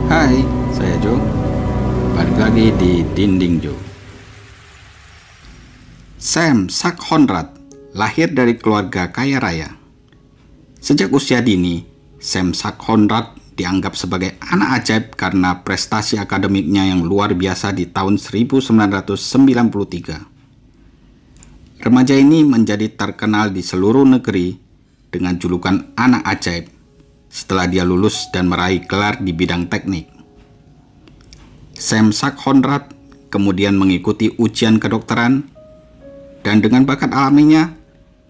Hai, saya Jo. Balik lagi di Dinding Jo. Sam Sack-Honrad lahir dari keluarga kaya raya. Sejak usia dini, Sam Sack-Honrad dianggap sebagai anak ajaib karena prestasi akademiknya yang luar biasa di tahun 1993. Remaja ini menjadi terkenal di seluruh negeri dengan julukan anak ajaib setelah dia lulus dan meraih gelar di bidang teknik. Sam Sack-Honrad kemudian mengikuti ujian kedokteran, dan dengan bakat alaminya,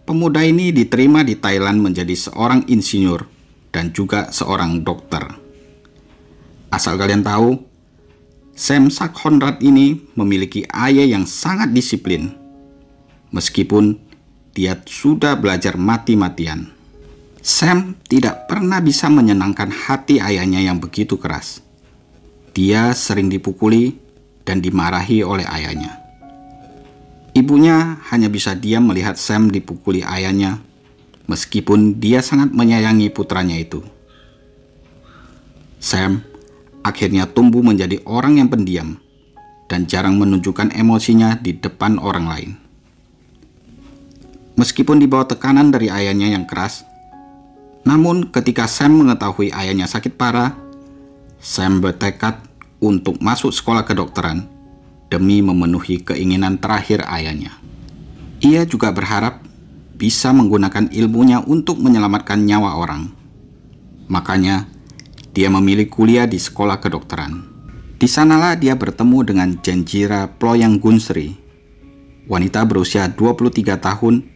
pemuda ini diterima di Thailand menjadi seorang insinyur dan juga seorang dokter. Asal kalian tahu, Sam Sack-Honrad ini memiliki ayah yang sangat disiplin, meskipun dia sudah belajar mati-matian. Sam tidak pernah bisa menyenangkan hati ayahnya yang begitu keras. Dia sering dipukuli dan dimarahi oleh ayahnya. Ibunya hanya bisa diam melihat Sam dipukuli ayahnya, meskipun dia sangat menyayangi putranya itu. Sam akhirnya tumbuh menjadi orang yang pendiam dan jarang menunjukkan emosinya di depan orang lain. Meskipun di bawah tekanan dari ayahnya yang keras, namun ketika Sam mengetahui ayahnya sakit parah, Sam bertekad untuk masuk sekolah kedokteran demi memenuhi keinginan terakhir ayahnya. Ia juga berharap bisa menggunakan ilmunya untuk menyelamatkan nyawa orang. Makanya, dia memilih kuliah di sekolah kedokteran. Di sanalah dia bertemu dengan Janjira Ployanggunsri, wanita berusia 23 tahun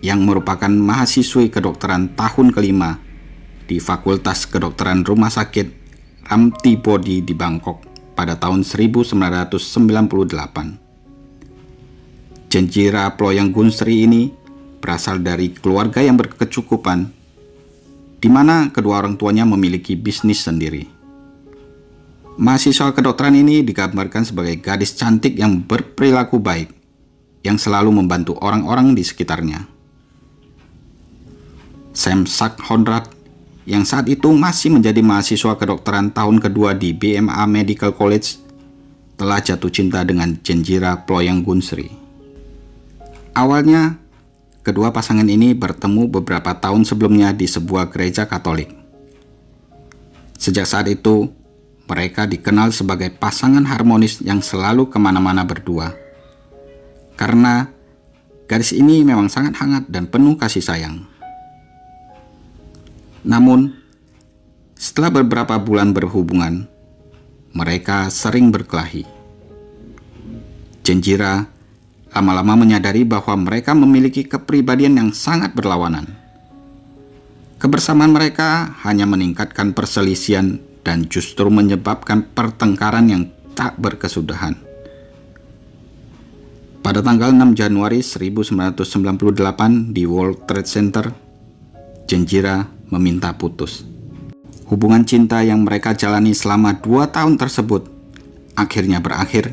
yang merupakan mahasiswi kedokteran tahun kelima di Fakultas Kedokteran Rumah Sakit Ramtibodi di Bangkok pada tahun 1998. Janjira Ployanggunsri ini berasal dari keluarga yang berkecukupan, di mana kedua orang tuanya memiliki bisnis sendiri. Mahasiswa kedokteran ini digambarkan sebagai gadis cantik yang berperilaku baik, yang selalu membantu orang-orang di sekitarnya. Sam Sack-Honrad yang saat itu masih menjadi mahasiswa kedokteran tahun kedua di BMA Medical College telah jatuh cinta dengan Janjira Ployanggunsri. Awalnya, kedua pasangan ini bertemu beberapa tahun sebelumnya di sebuah gereja Katolik. Sejak saat itu, mereka dikenal sebagai pasangan harmonis yang selalu kemana-mana berdua. Karena gadis ini memang sangat hangat dan penuh kasih sayang. Namun, setelah beberapa bulan berhubungan, mereka sering berkelahi. Janjira lama-lama menyadari bahwa mereka memiliki kepribadian yang sangat berlawanan. Kebersamaan mereka hanya meningkatkan perselisihan dan justru menyebabkan pertengkaran yang tak berkesudahan. Pada tanggal 6 Januari 1998 di World Trade Center, Janjira meminta putus. Hubungan cinta yang mereka jalani selama 2 tahun tersebut akhirnya berakhir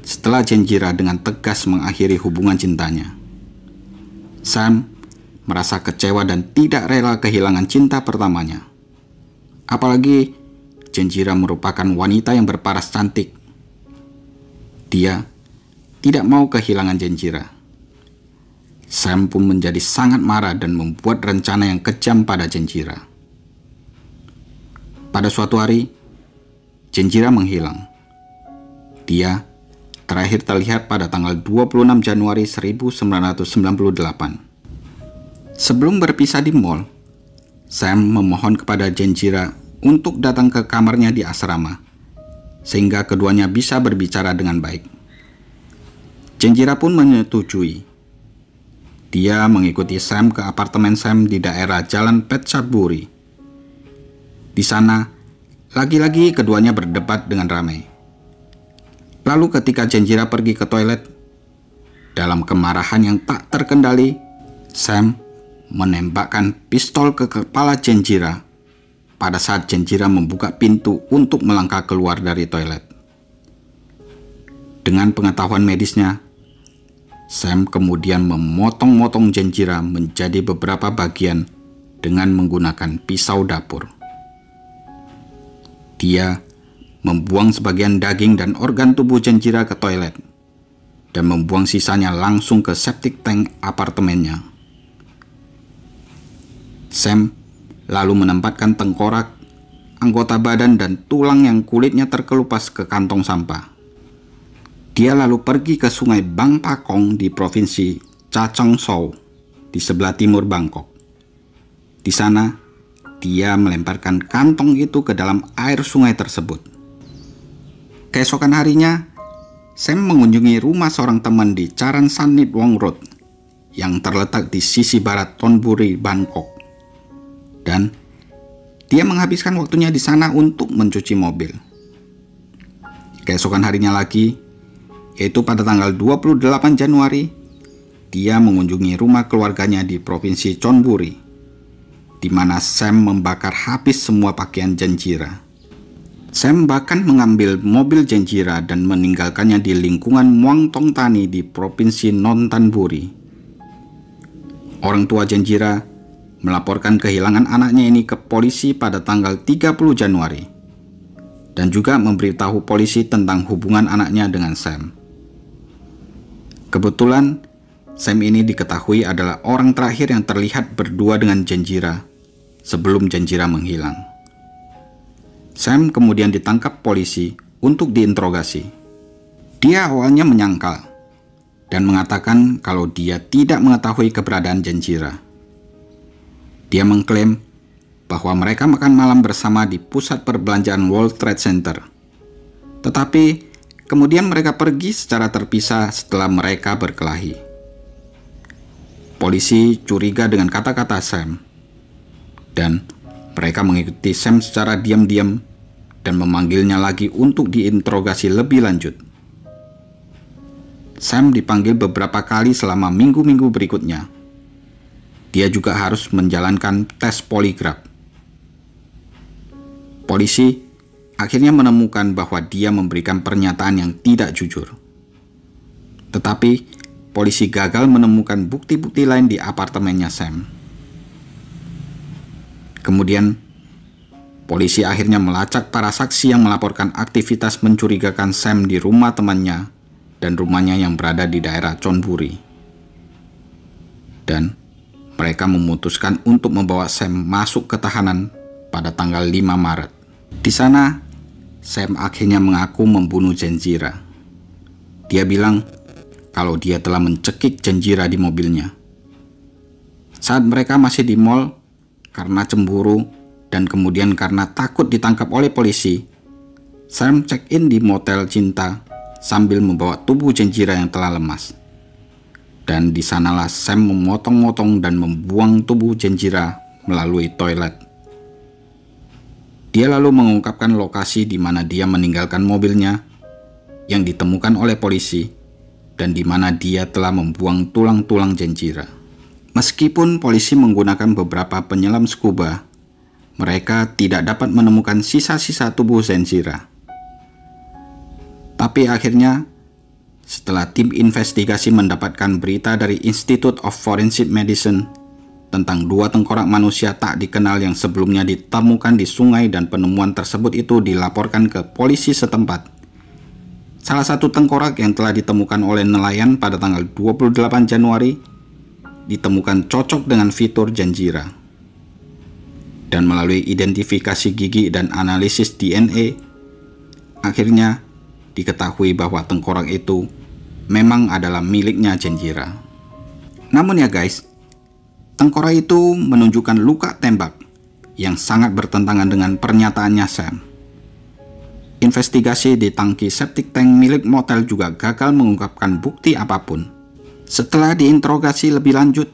setelah Janjira dengan tegas mengakhiri hubungan cintanya. Sam merasa kecewa dan tidak rela kehilangan cinta pertamanya. Apalagi Janjira merupakan wanita yang berparas cantik. Dia tidak mau kehilangan Janjira. Sam pun menjadi sangat marah dan membuat rencana yang kejam pada Janjira. Pada suatu hari, Janjira menghilang. Dia terakhir terlihat pada tanggal 26 Januari 1998. Sebelum berpisah di mall, Sam memohon kepada Janjira untuk datang ke kamarnya di asrama, sehingga keduanya bisa berbicara dengan baik. Janjira pun menyetujui. Dia mengikuti Sam ke apartemen Sam di daerah Jalan Phetchaburi. Di sana, lagi-lagi keduanya berdebat dengan ramai. Lalu ketika Janjira pergi ke toilet, dalam kemarahan yang tak terkendali, Sam menembakkan pistol ke kepala Janjira pada saat Janjira membuka pintu untuk melangkah keluar dari toilet. Dengan pengetahuan medisnya, Sam kemudian memotong-motong Janjira menjadi beberapa bagian dengan menggunakan pisau dapur. Dia membuang sebagian daging dan organ tubuh Genjira ke toilet, dan membuang sisanya langsung ke septic tank apartemennya. Sam lalu menempatkan tengkorak, anggota badan, dan tulang yang kulitnya terkelupas ke kantong sampah. Dia lalu pergi ke sungai Bang Pakong di provinsi Chachoengsao di sebelah timur Bangkok. Di sana, dia melemparkan kantong itu ke dalam air sungai tersebut. Keesokan harinya, Sam mengunjungi rumah seorang teman di Charansanit-wong Road yang terletak di sisi barat Thonburi, Bangkok. Dan dia menghabiskan waktunya di sana untuk mencuci mobil. Keesokan harinya lagi, yaitu pada tanggal 28 Januari, dia mengunjungi rumah keluarganya di provinsi Chonburi, di mana Sam membakar habis semua pakaian Genjira. Sam bahkan mengambil mobil Genjira dan meninggalkannya di lingkungan Muangthong Thani di provinsi Nonthaburi. Orang tua Genjira melaporkan kehilangan anaknya ini ke polisi pada tanggal 30 Januari dan juga memberitahu polisi tentang hubungan anaknya dengan Sam. Kebetulan, Sam ini diketahui adalah orang terakhir yang terlihat berdua dengan Genjira sebelum Genjira menghilang. Sam kemudian ditangkap polisi untuk diinterogasi. Dia awalnya menyangkal dan mengatakan kalau dia tidak mengetahui keberadaan Genjira. Dia mengklaim bahwa mereka makan malam bersama di pusat perbelanjaan World Trade Center. Tetapi kemudian mereka pergi secara terpisah setelah mereka berkelahi. Polisi curiga dengan kata-kata Sam, dan mereka mengikuti Sam secara diam-diam dan memanggilnya lagi untuk diinterogasi lebih lanjut. Sam dipanggil beberapa kali selama minggu-minggu berikutnya. Dia juga harus menjalankan tes poligraf. Polisi akhirnya menemukan bahwa dia memberikan pernyataan yang tidak jujur. Tetapi polisi gagal menemukan bukti-bukti lain di apartemennya Sam. Kemudian, polisi akhirnya melacak para saksi yang melaporkan aktivitas mencurigakan Sam di rumah temannya dan rumahnya yang berada di daerah Chonburi. Dan mereka memutuskan untuk membawa Sam masuk ke tahanan pada tanggal 5 Maret. Di sana, Sam akhirnya mengaku membunuh Genjira. Dia bilang kalau dia telah mencekik Genjira di mobilnya. Saat mereka masih di mall, karena cemburu dan kemudian karena takut ditangkap oleh polisi, Sam check-in di motel cinta sambil membawa tubuh Genjira yang telah lemas. Dan di sanalah Sam memotong-motong dan membuang tubuh Genjira melalui toilet. Dia lalu mengungkapkan lokasi di mana dia meninggalkan mobilnya yang ditemukan oleh polisi dan di mana dia telah membuang tulang-tulang Genjira. Meskipun polisi menggunakan beberapa penyelam scuba, mereka tidak dapat menemukan sisa-sisa tubuh Genjira. Tapi akhirnya, setelah tim investigasi mendapatkan berita dari Institute of Forensic Medicine tentang 2 tengkorak manusia tak dikenal yang sebelumnya ditemukan di sungai dan penemuan tersebut itu dilaporkan ke polisi setempat. Salah satu tengkorak yang telah ditemukan oleh nelayan pada tanggal 28 Januari ditemukan cocok dengan fitur Genjira. Dan melalui identifikasi gigi dan analisis DNA, akhirnya diketahui bahwa tengkorak itu memang adalah miliknya Genjira. Namun ya guys, tengkorak itu menunjukkan luka tembak yang sangat bertentangan dengan pernyataannya Sam. Investigasi di tangki septic tank milik motel juga gagal mengungkapkan bukti apapun. Setelah diinterogasi lebih lanjut,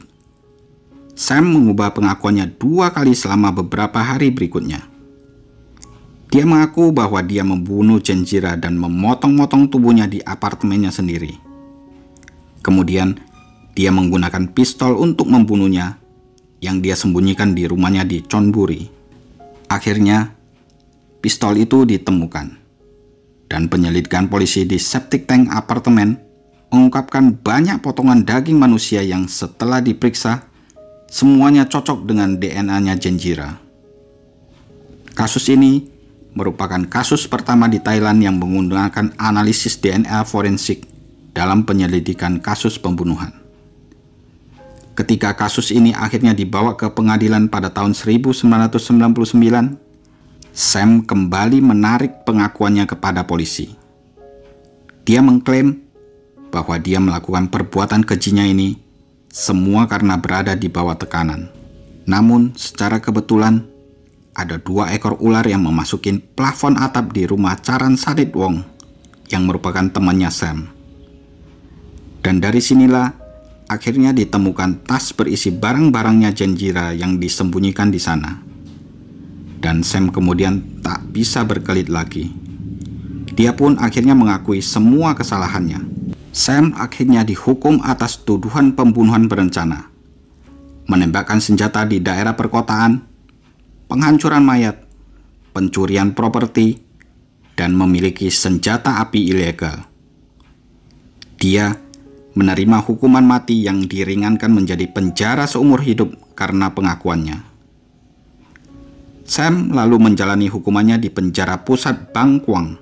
Sam mengubah pengakuannya 2 kali selama beberapa hari berikutnya. Dia mengaku bahwa dia membunuh Genjira dan memotong-motong tubuhnya di apartemennya sendiri. Kemudian, dia menggunakan pistol untuk membunuhnya yang dia sembunyikan di rumahnya di Chonburi. Akhirnya, pistol itu ditemukan. Dan penyelidikan polisi di septic tank apartemen mengungkapkan banyak potongan daging manusia yang setelah diperiksa, semuanya cocok dengan DNA-nya Genjira. Kasus ini merupakan kasus pertama di Thailand yang menggunakan analisis DNA forensik dalam penyelidikan kasus pembunuhan. Ketika kasus ini akhirnya dibawa ke pengadilan pada tahun 1999, Sam kembali menarik pengakuannya kepada polisi. Dia mengklaim bahwa dia melakukan perbuatan kejinya ini semua karena berada di bawah tekanan. Namun, secara kebetulan, ada 2 ekor ular yang memasuki plafon atap di rumah Charan Saritwong yang merupakan temannya Sam. Dan dari sinilah akhirnya ditemukan tas berisi barang-barangnya Genjira yang disembunyikan di sana. Dan Sam kemudian tak bisa berkelit lagi. Dia pun akhirnya mengakui semua kesalahannya. Sam akhirnya dihukum atas tuduhan pembunuhan berencana, menembakkan senjata di daerah perkotaan, penghancuran mayat, pencurian properti, dan memiliki senjata api ilegal. Dia menerima hukuman mati yang diringankan menjadi penjara seumur hidup karena pengakuannya. Sam lalu menjalani hukumannya di penjara pusat Bangkwang,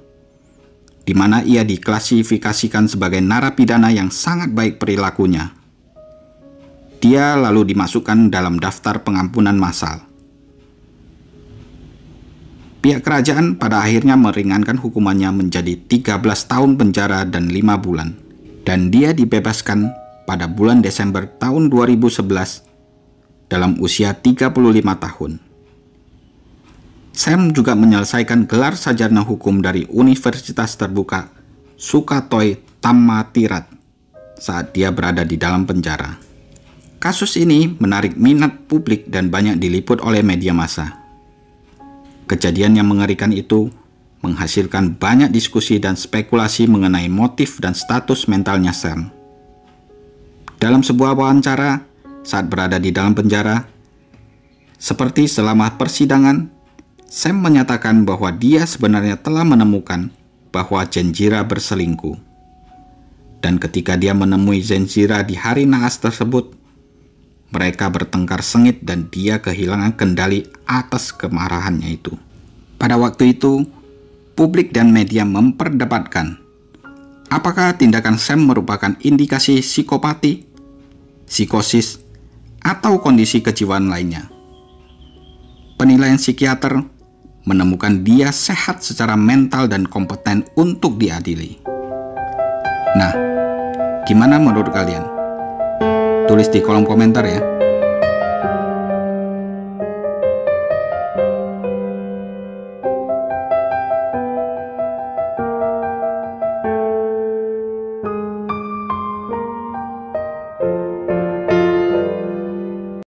di mana ia diklasifikasikan sebagai narapidana yang sangat baik perilakunya. Dia lalu dimasukkan dalam daftar pengampunan massal. Pihak kerajaan pada akhirnya meringankan hukumannya menjadi 13 tahun penjara dan 5 bulan. Dan dia dibebaskan pada bulan Desember tahun 2011 dalam usia 35 tahun. Sam juga menyelesaikan gelar sarjana hukum dari Universitas Terbuka Sukhatthoi Thammathirat saat dia berada di dalam penjara. Kasus ini menarik minat publik dan banyak diliput oleh media massa. Kejadian yang mengerikan itu menghasilkan banyak diskusi dan spekulasi mengenai motif dan status mentalnya Sam. Dalam sebuah wawancara saat berada di dalam penjara, seperti selama persidangan, Sam menyatakan bahwa dia sebenarnya telah menemukan bahwa Genjira berselingkuh. Dan ketika dia menemui Genjira di hari naas tersebut, mereka bertengkar sengit dan dia kehilangan kendali atas kemarahannya itu. Pada waktu itu, publik dan media memperdebatkan apakah tindakan Sam merupakan indikasi psikopati, psikosis, atau kondisi kejiwaan lainnya. Penilaian psikiater menemukan dia sehat secara mental dan kompeten untuk diadili. Nah, gimana menurut kalian? Tulis di kolom komentar ya.